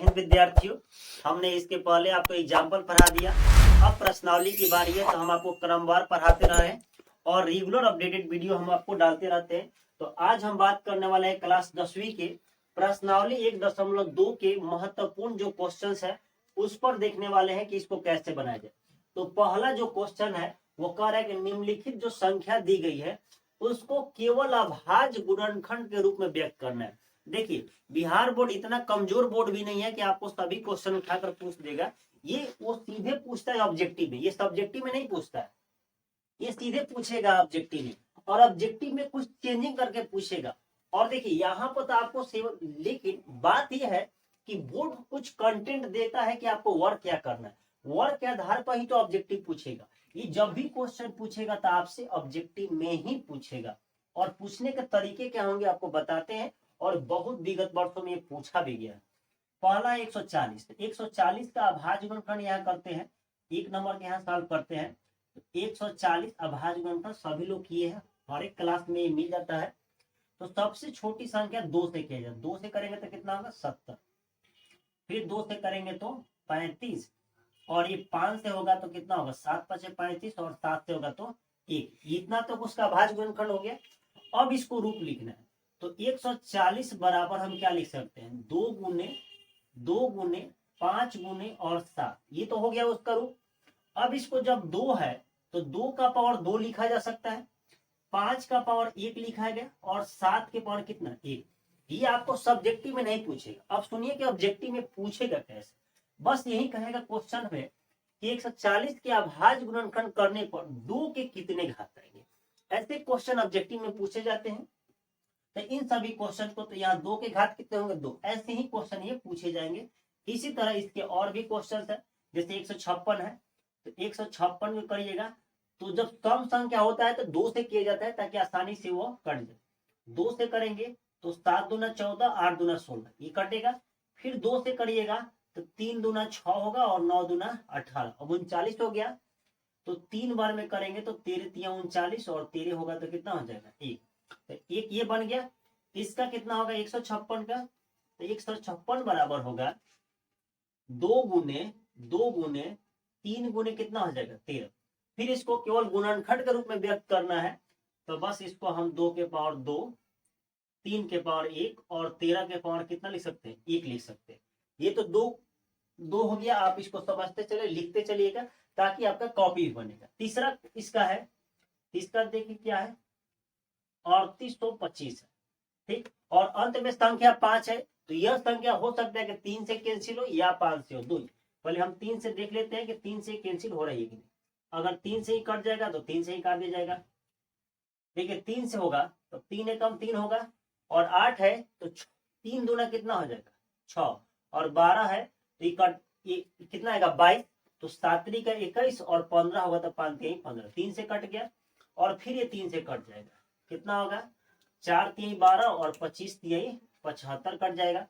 हिंद विद्यार्थियों, हमने इसके पहले आपको एग्जाम्पल पढ़ा दिया। अब प्रश्नावली की बारी है, तो हम आपको क्रमवार पढ़ाते रहे हैं और रेगुलर अपडेटेड वीडियो हम आपको डालते रहते हैं। तो आज हम बात करने वाले हैं क्लास 10वीं के प्रश्नावली 1.2 के महत्वपूर्ण जो क्वेश्चन है उस पर देखने वाले हैं कि इसको कैसे बनाया जाए। तो पहला जो क्वेश्चन है वो कह रहा है कि निम्नलिखित जो संख्या दी गई है उसको केवल अभाज्य गुणनखंड के रूप में व्यक्त करना है। देखिए, बिहार बोर्ड इतना कमजोर बोर्ड भी नहीं है कि आपको सभी क्वेश्चन उठाकर पूछ देगा। ये वो सीधे पूछता है ऑब्जेक्टिव में, ये सब्जेक्टिव में नहीं पूछता है, ये सीधे पूछेगा ऑब्जेक्टिव में, और ऑब्जेक्टिव में कुछ चेंजिंग करके पूछेगा। और देखिए यहाँ पर तो आपको लेकिन बात यह है कि बोर्ड कुछ कंटेंट देता है कि आपको वर्क क्या करना है, वर्क के आधार पर ही तो ऑब्जेक्टिव पूछेगा। ये जब भी क्वेश्चन पूछेगा तो आपसे ऑब्जेक्टिव में ही पूछेगा, और पूछने के तरीके क्या होंगे आपको बताते हैं, और बहुत विगत वर्षों में पूछा भी गया है। पहला 140, 140 का अभाज्य गुणनखंड यहाँ करते हैं, एक नंबर के यहाँ सॉल्व करते हैं। 140 अभाज्य गुणनखंड सभी लोग किए हैं, हर एक क्लास में मिल जाता है। तो सबसे छोटी संख्या 2 से किया जाए, 2 से करेंगे तो कितना होगा 70, फिर 2 से करेंगे तो 35, और ये 5 से होगा तो कितना होगा 7 5 35, और 7 से होगा तो 1। इतना तो उसका अभाज्य गुणनखंड हो गया। अब इसको रूप लिखना है, तो 140 बराबर हम क्या लिख सकते हैं, 2 गुने 5 गुने और 7, ये तो हो गया उसका रूप। अब इसको जब 2 है तो 2 का पावर 2 लिखा जा सकता है, 5 का पावर 1 लिखा गया, और 7 के पावर कितना 1। ये आपको सब्जेक्टिव में नहीं पूछेगा। अब सुनिए कि ऑब्जेक्टिव में पूछेगा कैसे, बस यही कहेगा क्वेश्चन में कि 140 के अभाज्य गुणनखंड करने पर 2 के कितने घात आएंगे। ऐसे क्वेश्चन ऑब्जेक्टिव में पूछे जाते हैं। तो इन सभी क्वेश्चन को, तो यहाँ 2 के घात कितने होंगे 2, ऐसे ही क्वेश्चन ये पूछे जाएंगे। इसी तरह इसके और भी क्वेश्चन है, जैसे 156 है, तो 156 में करिएगा, तो जब सम संख्या होता है तो 2 से किया जाता है ताकि आसानी से वो कट जाए। 2 से करेंगे तो 7 दूना 14, 8 दूना 16, ये कटेगा। फिर 2 से करिएगा तो 3 दूना 6 होगा, और 9 दूना 18, अब 39 हो गया। तो 3 बार में करेंगे तो 13 3 39, और 13 होगा तो कितना हो जाएगा 1। तो एक ये बन गया। इसका कितना होगा 156 का, तो 156 बराबर होगा 2 गुने 3 गुने कितना हो जाएगा 13। फिर इसको केवल गुणनखंड के रूप में व्यक्त करना है, तो बस इसको हम 2 के पावर 2, 3 के पावर 1, और 13 के पावर कितना लिख सकते हैं 1 लिख सकते हैं। ये तो दो हो गया। आप इसको समझते चले, लिखते चलिएगा, ताकि आपका कॉपी भी बनेगा। तीसरा इसका है, इसका देखिए क्या है 3825 है, ठीक। और अंत में संख्या 5 है, तो यह संख्या हो सकता है कि 3 से कैंसिल हो या 5 से हो, दो। पहले हम 3 से देख लेते हैं कि 3 से कैंसिल हो रही है कि नहीं। अगर 3 से ही कट जाएगा तो 3 से ही काट दिया जाएगा। देखिए 3 से होगा तो 3 एकम 3 होगा, और 8 है तो 3 दूना कितना हो जाएगा 6, और 12 है तो ये कितना आएगा 22, तो 7 का 21, और 15 होगा तो 5 3 15, 3 से कट गया। और फिर ये 3 से कट जाएगा, कितना होगा 4 3 12, और 25 3 75 कट जाएगा,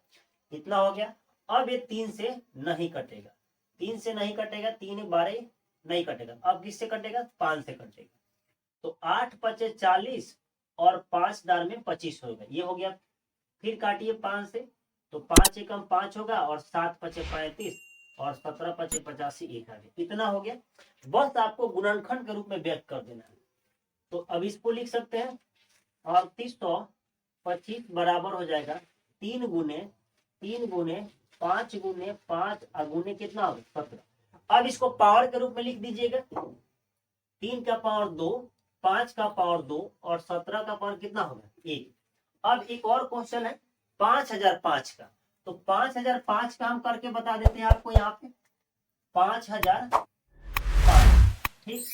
इतना हो गया। अब ये 3 से नहीं कटेगा, 3 से नहीं कटेगा, 3 12 नहीं कटेगा। अब किससे कटेगा 5 से कटेगा। तो 8 5 40, और 5 दार में 25 होगा, ये हो गया। फिर काटिए 5 से, तो 5 एकम 5 होगा, और 7 5 35, और 17 5 85, एक आ गया, इतना हो गया। बस आपको गुणनखंड के रूप में व्यक्त कर देना है। तो अब इसको लिख सकते हैं 3825 बराबर हो जाएगा 3 गुने 5 गुने 5 अगुने कितना होगा 17। अब इसको पावर के रूप में लिख दीजिएगा, 3 का पावर 2, 5 का पावर 2, और 17 का पावर कितना होगा 1। अब एक और क्वेश्चन है 5005 का, तो 5005 का हम करके बता देते हैं आपको यहाँ पे 5005, ठीक।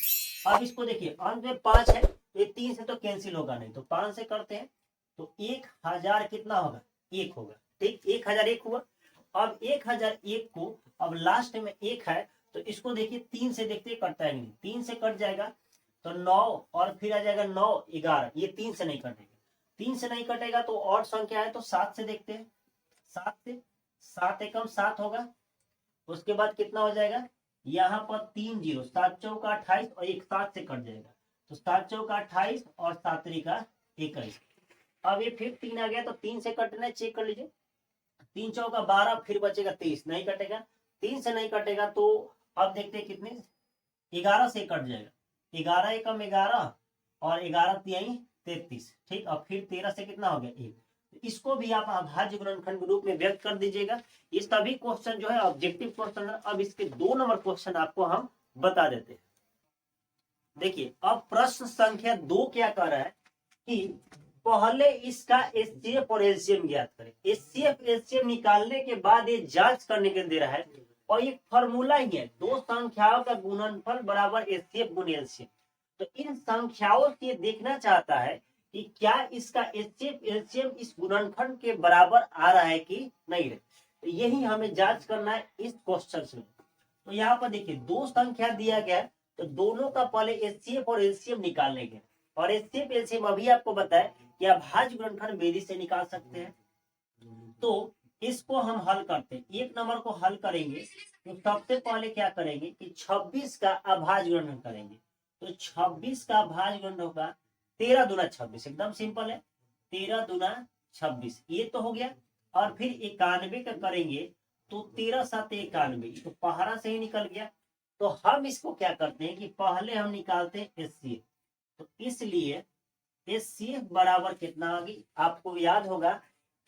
अब इसको देखिए अंत में 5 है, ये 3 से तो कैंसिल होगा नहीं, तो 5 से करते हैं तो 1000 कितना होगा 1 होगा, ठीक। 1001 हुआ। अब 1001 को, अब लास्ट में 1 है, तो इसको देखिए 3 से देखते कटता है नहीं, 3 से कट जाएगा तो 9, और फिर आ जाएगा 9 11, ये 3 से नहीं कटेगा। 3 से नहीं कटेगा तो और संख्या है तो 7 से देखते हैं, 7 से 7 एकम 7 होगा। उसके बाद कितना हो जाएगा यहाँ पर 3 0, 7 चौका 28, और 1 7 से कट जाएगा, तो 7 चौका 28, और 7 का 21। अब ये फिर 3 आ गया, तो 3 से कटना है, चेक कर लीजिए 3 चौका 12, फिर बचेगा 23, नहीं कटेगा, 3 से नहीं कटेगा तो अब देखते हैं कितने, 11 से कट जाएगा, 11 एकम 11 और 11 तिहाई 33, ठीक। अब फिर 13 से कितना हो गया 1, इसको भी आप अभाज्य गुणनखंड के रूप में व्यक्त कर दीजिएगा। ये सभी क्वेश्चन जो है ऑब्जेक्टिव क्वेश्चन है। अब इसके 2 नंबर क्वेश्चन आपको हम बता देते हैं। देखिए अब प्रश्न संख्या 2 क्या कह रहा है कि पहले इसका एचसीएफ और एलसीएम ज्ञात करें। एचसीएफ एलसीएम निकालने के बाद ये जांच करने के दे रहा है, और ये फॉर्मूला ही है, दो संख्याओं का गुणनफल बराबर एचसीएफ गुण एलसीएम। तो इन संख्याओं से देखना चाहता है कि क्या इसका एचसीएफ एलसीएम इस गुणनखंड के बराबर आ रहा है कि नहीं। तो यही हमें जांच करना है इस क्वेश्चन में। तो यहाँ पर देखिए 2 संख्या दिया गया है, तो दोनों का पहले एचसीएफ और एलसीएम निकालने के, और एचसीएफ एलसीएम अभी आपको बताया कि आप भाज्य गुणनखंड विधि से निकाल सकते हैं। तो इसको हम हल करते हैं। 1 नंबर को हल करेंगे तो सबसे पहले क्या करेंगे कि 26 का अभाज्य गुणनखंड करेंगे। तो 26 का अभाज्य गुणनखंड होगा 13 दूना 26, एकदम सिंपल है, 13 दूना 26, ये तो हो गया। और फिर 91 का करेंगे तो 13 7 91, तो पहाड़ा से ही निकल गया। तो हम इसको क्या करते हैं कि पहले हम निकालते हैं एचसीएफ। तो इसलिए एचसीएफ बराबर कितना आ गई, आपको याद होगा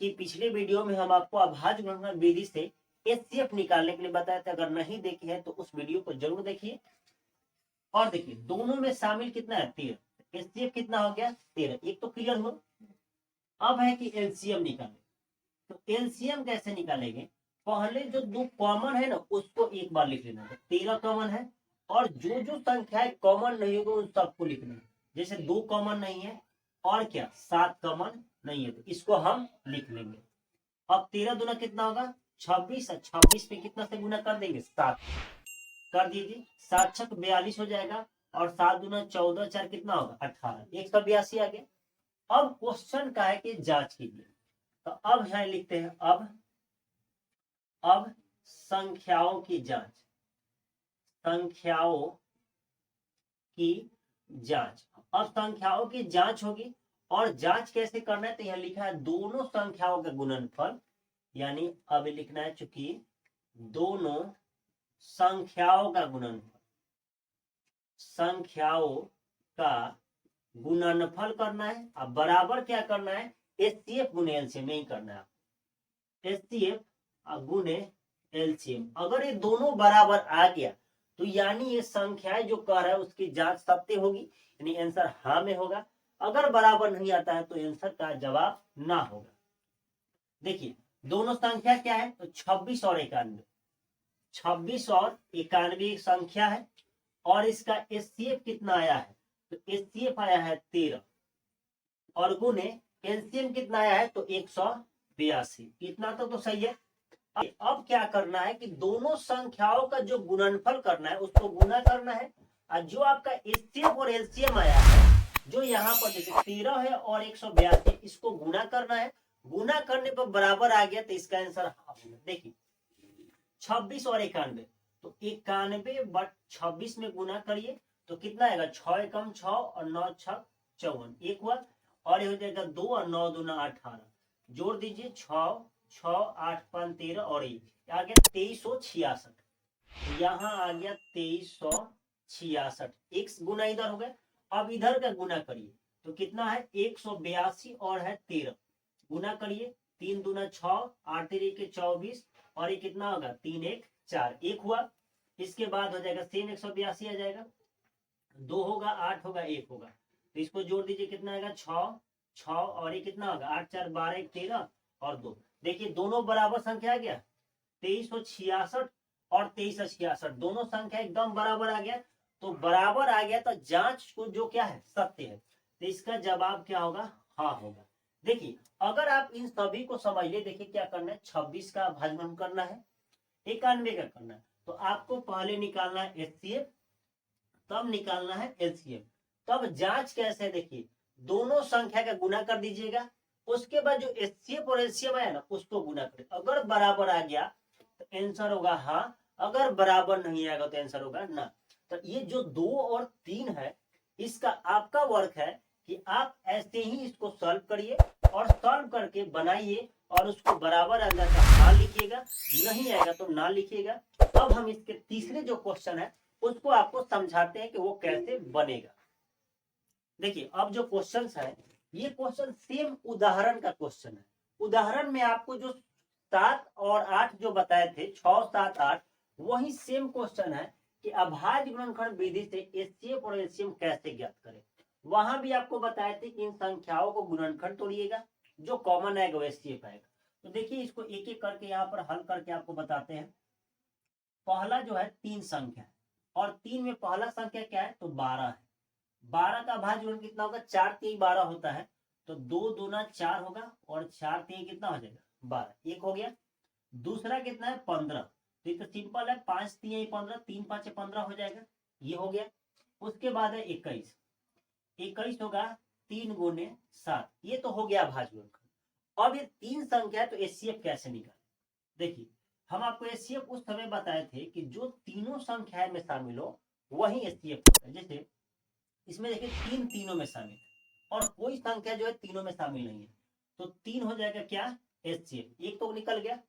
कि पिछले वीडियो में हम आपको अभाज्य गुणनखंड विधि से एचसीएफ निकालने के लिए बताया था। अगर नहीं देखी है तो उस वीडियो को जरूर देखिए। और देखिए दोनों में शामिल कितना है 13, एचसीएफ कितना हो गया 13, एक तो क्लियर हो। अब है कि एलसीएम निकालें। तो एलसीएम कैसे निकालेंगे, पहले जो 2 कॉमन है ना उसको एक बार लिख लेना है। 13 कॉमन है, और जो जो संख्याएं कॉमन नहीं होगी उन सबको लिखना है। जैसे 2 कॉमन नहीं है और क्या 7 कॉमन नहीं है, तो इसको हम लिख लेंगे। अब 13 दूना कितना होगा 26, 26 पे कितना से गुना कर देंगे 7 कर दीजिए, 7 छक 42 हो जाएगा, और 7 दूना 14, 4 कितना होगा 18, 182 आ गया। अब क्वेश्चन का है कि जांच कीजिए। तो अब यहाँ लिखते हैं अब संख्याओं की जांच, संख्याओं की जांच। अब संख्याओं की जांच होगी, और जांच कैसे करना है, तो यहां लिखा है दोनों संख्याओं का गुणनफल, यानी अब लिखना है चूंकि दोनों संख्याओं का गुणनफल, संख्याओं का गुणनफल करना है। अब बराबर क्या करना है एचसीएफ गुणे एलसीएम नहीं करना है, एचसीएफ गुणे एलसीएम। अगर ये दोनों बराबर आ गया तो यानी ये संख्याएं जो कह रहा है उसकी जांच सत्य होगी, यानी आंसर हाँ में होगा। अगर बराबर नहीं आता है तो आंसर का जवाब ना होगा। देखिए दोनों संख्या क्या है, तो 26 और 91, 26 और 91 एक संख्या है, और इसका एचसीएफ कितना आया है, तो एचसीएफ आया है 13, और गुणे एलसीएम कितना आया है तो 182। इतना तो सही है। अब क्या करना है कि दोनों संख्याओं का जो गुणनफल करना है उसको गुना करना है, और जो आपका एचसीएफ और एलसीएम आया है, जो यहाँ पर जैसे 13 है और 182, इसको गुना करना है। गुना करने पर बराबर आ गया तो इसका आंसर हाँ होगा। देखिए 26 और 91, तो 91 बट 26 में गुना करिए तो कितना आएगा 6 एकम 6 और 9 छक 54, एक हुआ, और ये हो जाएगा 2 और 9 दूना 18, जोड़ दीजिए 6 6 8 5 13 और 1 आ गया 2366। यहाँ आ गया 2366, एक गुना इधर हो गया। अब इधर का गुना करिए तो कितना है 182 और है 13, गुना करिए 3 दूना 6 8 के 24, और ये कितना होगा 3 1 4, एक हुआ। इसके बाद हो जाएगा सेम 182 आ जाएगा, 2 होगा 8 होगा 1 होगा, तो इसको जोड़ दीजिए कितना आएगा 6 6, और ये कितना होगा 8 4 12 1 13 और 2। देखिए दोनों बराबर संख्या आ गया 2366 और 2366, दोनों संख्या एकदम बराबर आ गया। तो बराबर आ गया तो जांच को जो क्या है सत्य है, तो इसका जवाब क्या होगा हाँ होगा। देखिए अगर आप इन सभी को समझ ले, देखिए क्या करना है 26 का भाजन करना है, 91 का करना है, तो आपको पहले निकालना है एचसीएफ, तब निकालना है एलसीएम। तब जांच कैसे, देखिए दोनों संख्या का गुना कर दीजिएगा, उसके बाद जो एचसीएफ और एलसीएम आया ना उसको गुना करें। अगर बराबर आ गया तो आंसर होगा हाँ, अगर बराबर नहीं आएगा तो आंसर होगा ना। तो ये जो 2 और 3 है इसका आपका वर्क है कि आप ऐसे ही इसको सॉल्व करिए और सॉल्व करके बनाइए और उसको बराबर अंदर का हाँ लिखिएगा, नहीं आएगा तो ना लिखिएगा। अब हम इसके तीसरे जो क्वेश्चन है उसको आपको समझाते हैं कि वो कैसे बनेगा। देखिए अब जो क्वेश्चन है ये क्वेश्चन सेम उदाहरण का क्वेश्चन है। उदाहरण में आपको जो 7 और 8 जो बताए थे 6, 7, 8 वही सेम क्वेश्चन है कि अभाज्य गुणनखंड विधि से एचसीएफ और एलसीएम कैसे ज्ञात करें। वहां भी आपको बताए थे कि इन संख्याओं को गुणनखंड तोड़िएगा, जो कॉमन आएगा वो एचसीएफ आएगा। तो देखिए इसको एक एक करके यहाँ पर हल करके आपको बताते हैं। पहला जो है 3 संख्या है और 3 में पहला संख्या क्या है तो 12 है। 12 का भाज्य गुणन कितना होगा, 4 3 12 होता है तो 2 दूना 4 होगा और 4 3 कितना हो जाएगा 12, एक हो गया। दूसरा कितना है 15, तो ये तो सिंपल है, 5 3 15, 3 5 15 हो जाएगा, ये हो गया। उसके बाद है 21, 21 होगा 3 गुने 7, ये तो हो गया भाज्य गुणनखंड। अब ये 3 संख्या है तो एचसीएफ कैसे निकाले। देखिए हम आपको एचसीएफ उस समय बताए थे कि जो तीनों संख्याएं में शामिल हो वही एचसीएफ होता है। जैसे इसमें देखिए 3 तीनों में शामिल है और कोई संख्या जो है तीनों में शामिल नहीं है, तो 3 हो जाएगा क्या एचसीएफ, एक तो निकल गया।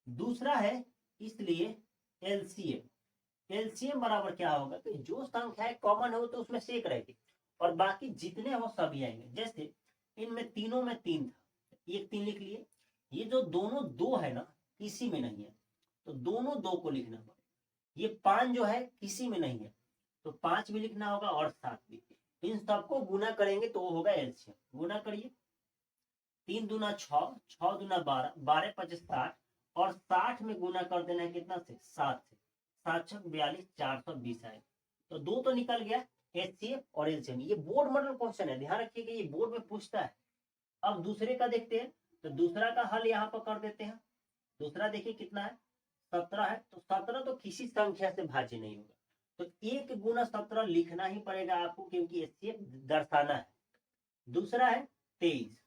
दूसरा है इसलिए एलसीएम, एलसीएम बराबर क्या होगा कि जो संख्याएं कॉमन हो तो उसमें से एक रहेगी और बाकी जितने हो सभी आएंगे। जैसे इनमें तीनों में 3 था, एक 3 लिख लिए। ये जो दोनों 2 है ना किसी में नहीं है तो दोनों 2 को लिखना पड़ेगा। ये 5 जो है किसी में नहीं है तो 5 भी लिखना होगा और 7 भी। इन सबको गुना करेंगे तो वो होगा एलसीएम। गुना करिए, 3 दूना 6, 6 दूना 12, 12 25 60 और 60 में गुना कर देना है कितना से 7 से, 7 6 42, 420 आए तो 2 तो निकल गया एचसीएफ और एलसीएम। ये बोर्ड मॉडल क्वेश्चन है, ध्यान रखिएगा ये बोर्ड में पूछता है। अब दूसरे का देखते हैं तो दूसरा का हल यहाँ पर कर देते हैं। दूसरा देखिए कितना है 17 है, तो 17 तो किसी संख्या से भाज्य नहीं होगा तो 1 गुना 17 लिखना ही पड़ेगा आपको क्योंकि एचसीएफ दर्शाना है। दूसरा है 23,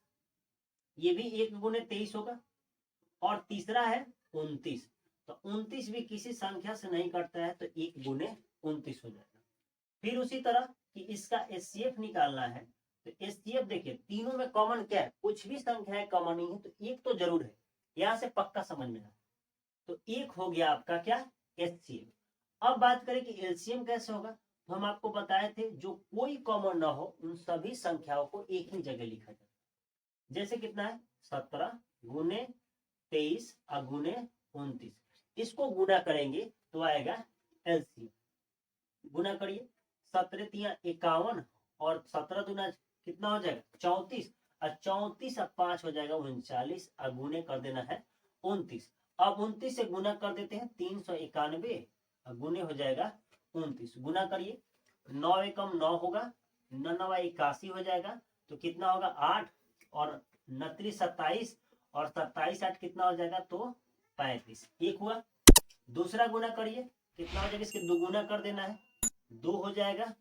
ये भी 1 गुने 23 होगा। और तीसरा है 29, तो 29 भी किसी संख्या से नहीं कटता है तो 1 गुने 29 हो जाएगा। फिर उसी तरह कि इसका एचसीएफ निकालना है तो एचसीएफ देखिए तीनों में कॉमन क्या है, कुछ भी संख्याएं कॉमन नहीं है तो एक तो जरूर है, यहां से पक्का समझ में आया। तो एक हो गया आपका क्या एचसीएफ। अब बात करें कि एलसीएम कैसे होगा, तो हम आपको बताए थे जो कोई कॉमन ना हो उन सभी संख्याओं को एक ही जगह लिखा जाए। जैसे कितना है 17 गुने 23 और गुने 29, इसको गुना करेंगे तो आएगा एलसीएम। गुना करिए, 17 तिया 51 और 17 दूना कितना हो जाएगा 34 और 34 और 5 हो जाएगा 39 और गुने कर देना है 29। अब 29 से गुना कर देते हैं 391 और गुने हो जाएगा 29। गुना करिए, 9 एकम 9 होगा, 9 9 81 हो जाएगा तो कितना होगा 8 और 29 27 और 27 8 कितना हो जाएगा तो 35, एक हुआ। दूसरा गुना करिए, कितना हो जाएगा इसके दुगुना कर देना है, 2 हो जाएगा,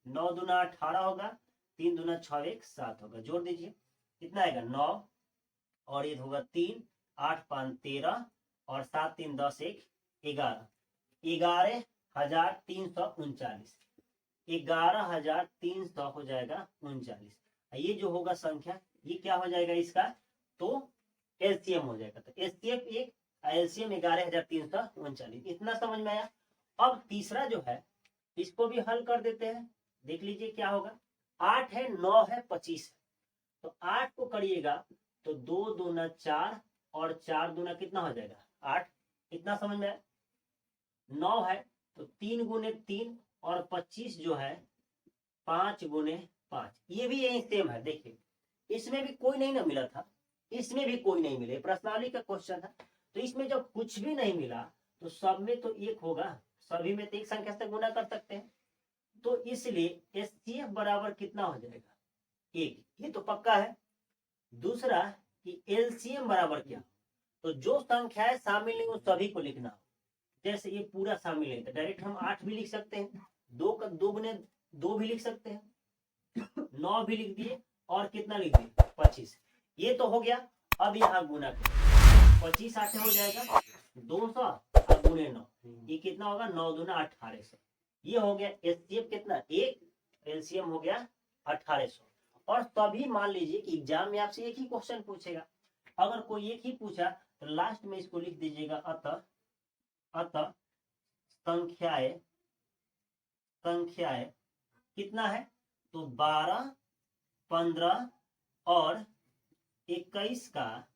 9 दूना 18 होगा, 3 दूना 6 1 7 होगा, जोड़ दीजिए कितना आएगा 9 और ये होगा 3, 8 5 13 और 7 3 10 1 11, 11,339, 11,300 हो जाएगा 39। ये जो होगा संख्या ये क्या हो जाएगा इसका तो एलसीएम हो जाएगा। तो एचसीएफ 1, एलसीएम 11,339, इतना समझ में आया। अब तीसरा जो है इसको भी हल कर देते हैं, देख लीजिए क्या होगा। 8 है, 9 है, 25 है, तो 8 को करिएगा तो 2 दूना 4 और 4 दूना कितना हो जाएगा 8, इतना समझ में आया। 9 है तो 3 गुने 3 और 25 जो है 5 गुने 5, ये भी यही सेम है। देखिए इसमें भी कोई नहीं ना मिला था, इसमें भी कोई नहीं मिले, प्रश्नावली का क्वेश्चन था तो इसमें जब कुछ भी नहीं मिला तो सब में तो एक होगा, सभी में तो एक संख्या से गुना कर सकते हैं, तो इसलिए एचसीएफ बराबर कितना हो जाएगा 1, ये तो पक्का है। दूसरा कि एलसीएम बराबर क्या, तो जो संख्याएं शामिल नहीं वो सभी को लिखना हो। जैसे ये पूरा शामिल है तो डायरेक्ट हम 8 भी लिख सकते हैं, 2 गुने 2 भी लिख सकते हैं, 9 भी लिख दिए और कितना लिख दिए 25, ये तो हो गया। अब यहाँ गुना करें, 25 8 हो जाएगा 200 और गुने 9, ये कितना होगा 9 दूना 1800, ये हो गया एचसीएफ कितना 1, एलसीएम हो गया 1800। और तभी मान लीजिए कि एग्जाम में आपसे एक ही क्वेश्चन पूछेगा, अगर कोई एक ही पूछा तो लास्ट में इसको लिख दीजिएगा अतः अतः संख्याएं संख्याएं कितना है, तो 12, 15 और 21 का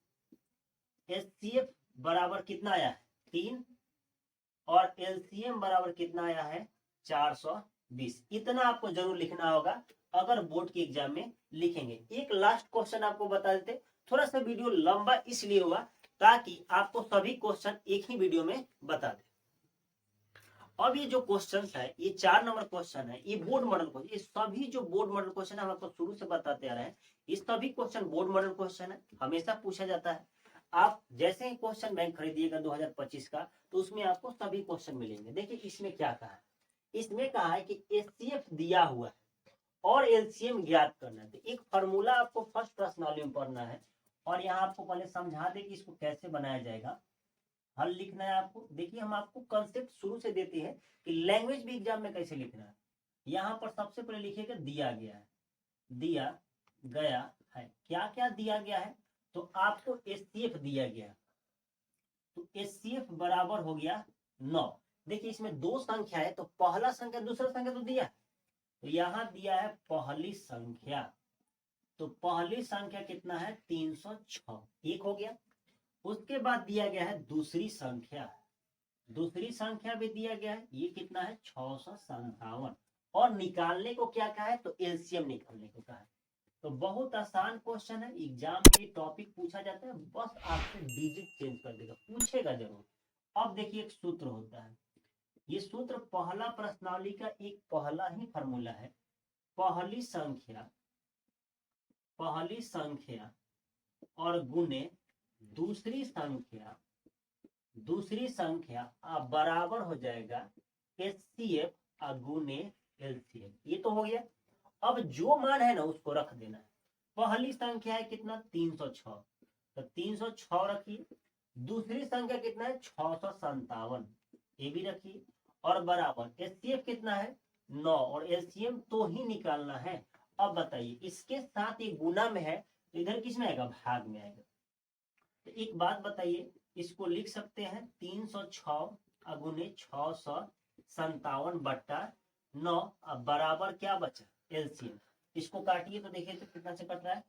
एचसीएफ बराबर कितना आया है 3 और एलसीएम बराबर कितना आया है 420। इतना आपको जरूर लिखना होगा अगर बोर्ड के एग्जाम में लिखेंगे। एक लास्ट क्वेश्चन आपको बता देते, थोड़ा सा वीडियो लंबा इसलिए हुआ ताकि आपको सभी क्वेश्चन एक ही वीडियो में बता दे। अब ये जो क्वेश्चन है ये 4 नंबर क्वेश्चन है, ये बोर्ड मॉडल क्वेश्चन, ये सभी जो बोर्ड मॉडल क्वेश्चन हम आपको शुरू से बताते आ रहे हैं, ये सभी क्वेश्चन बोर्ड मॉडल क्वेश्चन है, हमेशा पूछा जाता है। आप जैसे ही क्वेश्चन बैंक खरीदिएगा 2025 का तो उसमें आपको सभी क्वेश्चन मिलेंगे। देखिए इसमें क्या कहा है, इसमें कहा है कि एचसीएफ दिया हुआ है और एलसीएम ज्ञात करना है। तो एक फॉर्मूला आपको फर्स्ट प्रश्नावली में पढ़ना है और यहाँ आपको पहले समझा दे कि इसको कैसे बनाया जाएगा, हल लिखना है आपको। देखिए हम आपको कंसेप्ट शुरू से देते हैं कि लैंग्वेज भी एग्जाम में कैसे लिखना है। यहाँ पर सबसे पहले लिखिएगा दिया गया है, दिया गया है, क्या क्या दिया गया है, तो आपको एचसीएफ दिया गया, तो एचसीएफ बराबर हो गया 9। देखिए इसमें दो संख्या है, तो पहला संख्या दूसरा संख्या तो दिया, तो यहाँ दिया है पहली संख्या, तो पहली संख्या कितना है 306, एक हो गया। उसके बाद दिया गया है दूसरी संख्या, दूसरी संख्या भी दिया गया है, ये कितना है 657 और निकालने को क्या कहा है, तो एलसीएम निकालने को कहा है। तो बहुत आसान क्वेश्चन है, एग्जाम में टॉपिक पूछा जाता है, बस आपसे डिजिट चेंज कर देगा, पूछेगा जरूर। अब देखिए एक सूत्र होता है, ये सूत्र पहला प्रश्नावली का एक पहला ही फॉर्मूला है, पहली संख्या और गुने दूसरी संख्या बराबर हो जाएगा एचसीएफ गुने एलसीएम। ये तो हो गया। अब जो मान है ना उसको रख देना है। पहली संख्या है कितना 306, तो 306 रखिए। दूसरी संख्या कितना है 657, ये भी रखिए और बराबर एचसीएफ कितना है 9 और एलसीएम तो ही निकालना है। अब बताइए इसके साथ ये गुना में है तो इधर किस में आएगा, भाग में आएगा। तो एक बात बताइए, इसको लिख सकते हैं 306 गुने 657 बट्टा 9 बराबर क्या बचा एलसीएम। इसको काटिए तो देखिए तो कितना से कट रहा है,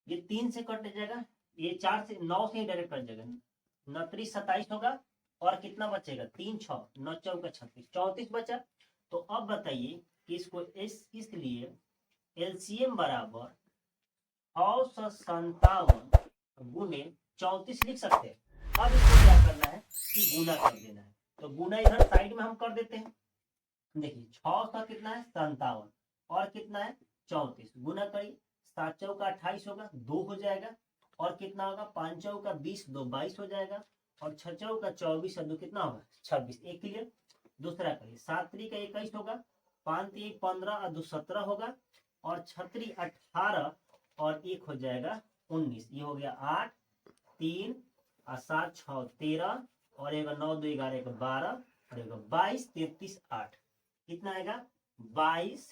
ये 3 से कट जाएगा, ये 4 से 9 से डायरेक्ट कट जाएगा, 9 3 27 होगा और कितना बचेगा 3 6 9 4 36 34 बचा। तो अब बताइए कि इसको इसलिए एलसीएम बराबर 657 गुने 34 लिख सकते हैं। अब इसको क्या करना है कि गुना कर देना है, तो गुना इधर साइड में हम कर देते हैं। देखिए 6 का कितना है 57 और कितना है 34, गुना करिए 7 चौका 28 होगा, 2 हो जाएगा और कितना होगा 5 चौका 20, 2 22 हो जाएगा और 6 चौका 24 और 2 कितना होगा 26। एक क्लियर। दूसरा करिए 7 3 का 21 होगा, 5 3 15 और 2 17 होगा और 6 3 18 और 1 हो जाएगा 19। ये हो गया 8 3 और 7 6 13 और 1 9 2 11 1 12 और 1 22 33 8, कितना आएगा 22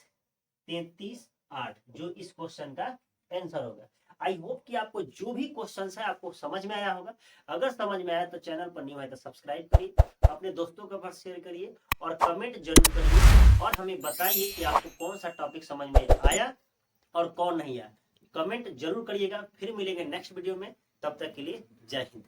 33 8, जो इस क्वेश्चन का आंसर होगा। आई होप कि आपको जो भी क्वेश्चन है आपको समझ में आया होगा। अगर समझ में आया तो चैनल पर न्यू है तो सब्सक्राइब करिए, अपने दोस्तों के पास शेयर करिए और कमेंट जरूर करिए और हमें बताइए कि आपको कौन सा टॉपिक समझ में आया और कौन नहीं आया। कमेंट जरूर करिएगा। फिर मिलेंगे नेक्स्ट वीडियो में, तब तक के लिए जय हिंद।